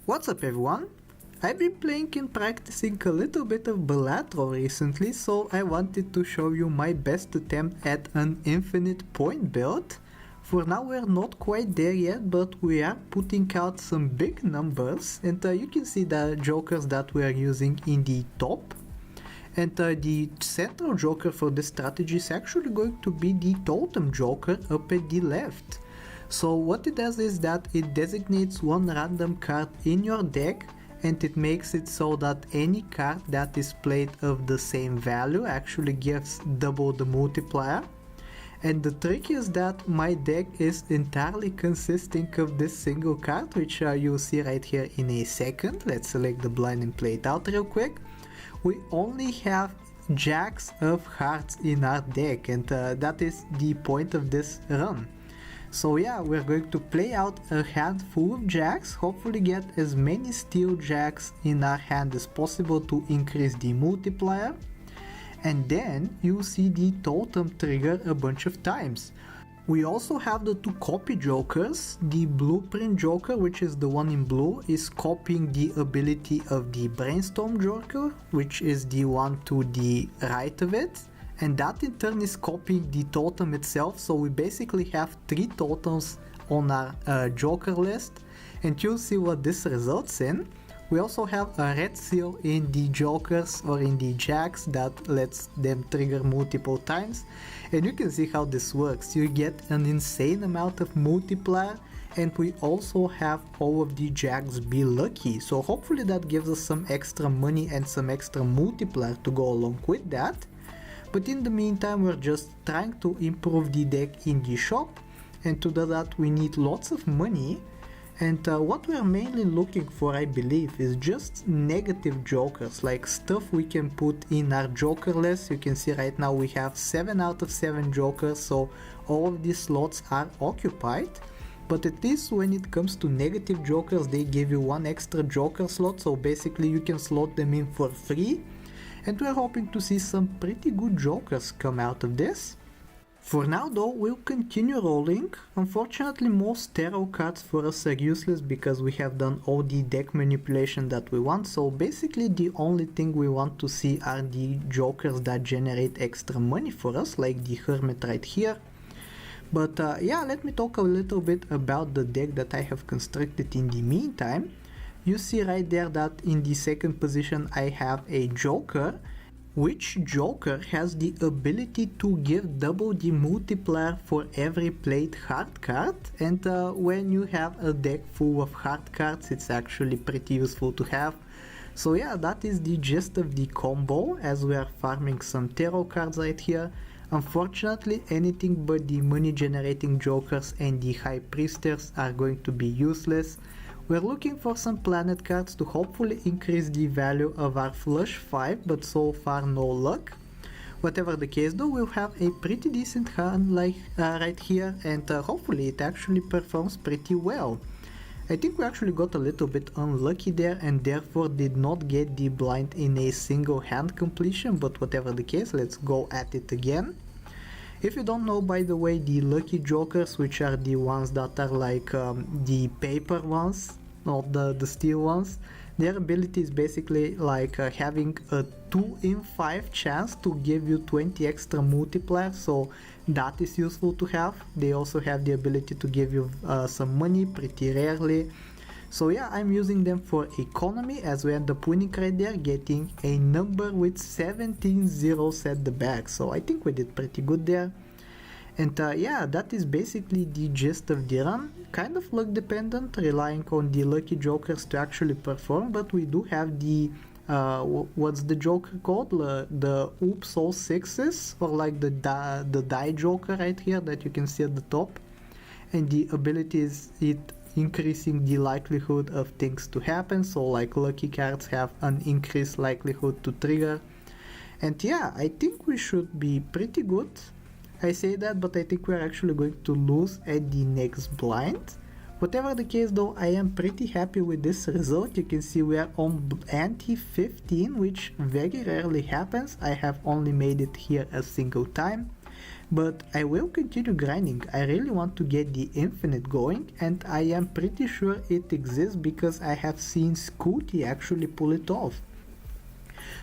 What's up everyone? I've been playing and practicing a little bit of Balatro recently, so I wanted to show you my best attempt at an infinite point build. For now we're not quite there yet, but we are putting out some big numbers, and you can see the jokers that we are using in the top. And the central joker for this strategy is actually going to be the totem joker up at the left. So what it does is that it designates one random card in your deck, and it makes it so that any card that is played of the same value actually gives double the multiplier. And the trick is that my deck is entirely consisting of this single card, which you'll see right here in a second. Let's select the blind and play it out real quick. We only have jacks of hearts in our deck, and that is the point of this run. So yeah, we're going to play out a hand full of jacks, hopefully get as many steel jacks in our hand as possible to increase the multiplier. And then you'll see the totem trigger a bunch of times. We also have the two copy jokers. The blueprint joker, which is the one in blue, is copying the ability of the brainstorm joker, which is the one to the right of it. And that in turn is copying the totem itself, so we basically have 3 totems on our joker list, and you'll see what this results in. We also have a red seal in the jokers or in the jacks that lets them trigger multiple times, and you can see how this works. You get an insane amount of multiplier, and we also have all of the jacks be lucky, so hopefully that gives us some extra money and some extra multiplier to go along with that. But in the meantime, we're just trying to improve the deck in the shop, and to do that we need lots of money. And what we're mainly looking for, I believe, is just negative jokers, like stuff we can put in our joker list. You can see right now we have 7 out of 7 jokers, so all of these slots are occupied. But at least when it comes to negative jokers, they give you 1 extra joker slot, so basically you can slot them in for free. And we're hoping to see some pretty good jokers come out of this. For now though, we'll continue rolling. Unfortunately, most tarot cards for us are useless because we have done all the deck manipulation that we want, so basically the only thing we want to see are the jokers that generate extra money for us, like the hermit right here. But yeah, let me talk a little bit about the deck that I have constructed in the meantime. You see right there that in the second position I have a joker, which joker has the ability to give double the multiplier for every played heart card, and when you have a deck full of heart cards, it's actually pretty useful to have. So yeah, that is the gist of the combo, as we are farming some tarot cards right here. Unfortunately, anything but the money generating jokers and the high priestess are going to be useless. We're looking for some planet cards to hopefully increase the value of our flush 5, but so far no luck. Whatever the case though, we'll have a pretty decent hand like right here, and hopefully it actually performs pretty well. I think we actually got a little bit unlucky there and therefore did not get the blind in a single hand completion, but whatever the case, let's go at it again. If you don't know, by the way, the lucky jokers, which are the ones that are like the paper ones, not the steel ones, their ability is basically like having a 2 in 5 chance to give you 20 extra multiplier, so that is useful to have. They also have the ability to give you some money pretty rarely. So yeah, I'm using them for economy, as we end up winning right there, getting a number with 17 zeros at the back, so I think we did pretty good there. And yeah, that is basically the gist of the run. Kind of luck dependent, relying on the lucky jokers to actually perform, but we do have the what's the joker called? The oops all sixes, or like the die joker right here that you can see at the top. And the ability is it increasing the likelihood of things to happen, so like lucky cards have an increased likelihood to trigger. And yeah, I think we should be pretty good. I say that, but I think we're actually going to lose at the next blind. Whatever the case though, I am pretty happy with this result. You can see we are on ante 15, which very rarely happens. I have only made it here a single time. but I will continue grinding. I really want to get the infinite going, and I am pretty sure it exists because I have seen Scooty actually pull it off.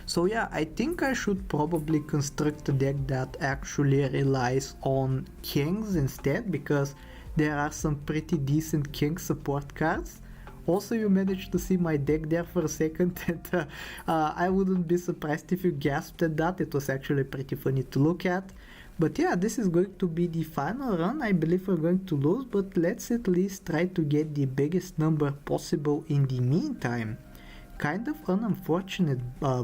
So yeah, I think I should probably construct a deck that actually relies on kings instead, because there are some pretty decent king support cards. Also, you managed to see my deck there for a second, and I wouldn't be surprised if you gasped at that. It was actually pretty funny to look at. But yeah, this is going to be the final run. I believe we're going to lose, but let's at least try to get the biggest number possible in the meantime. Kind of an unfortunate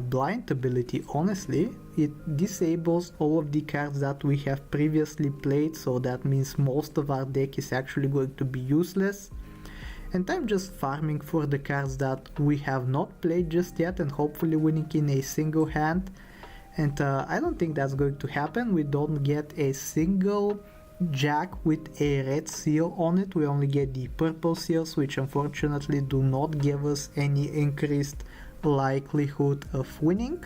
blind ability, honestly. It disables all of the cards that we have previously played, so that means most of our deck is actually going to be useless. And I'm just farming for the cards that we have not played just yet and hopefully winning in a single hand. And I don't think that's going to happen. We don't get a single jack with a red seal on it. We only get the purple seals, which unfortunately do not give us any increased likelihood of winning.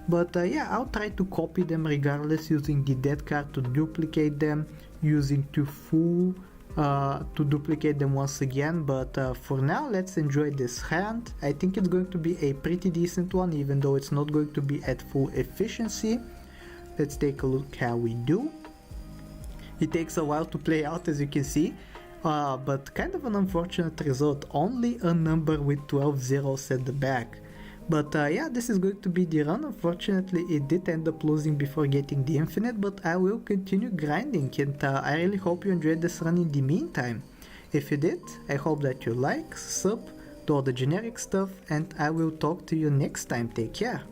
But yeah, I'll try to copy them regardless, using the dead card to duplicate them, using to duplicate them once again. But for now, let's enjoy this hand. I think it's going to be a pretty decent one, even though it's not going to be at full efficiency. Let's take a look how we do. It takes a while to play out, as you can see, but kind of an unfortunate result. Only a number with 12 zeros at the back. But yeah, this is going to be the run. Unfortunately, it did end up losing before getting the infinite, but I will continue grinding, and I really hope you enjoyed this run in the meantime. If you did, I hope that you like, sub, do all the generic stuff, and I will talk to you next time. Take care.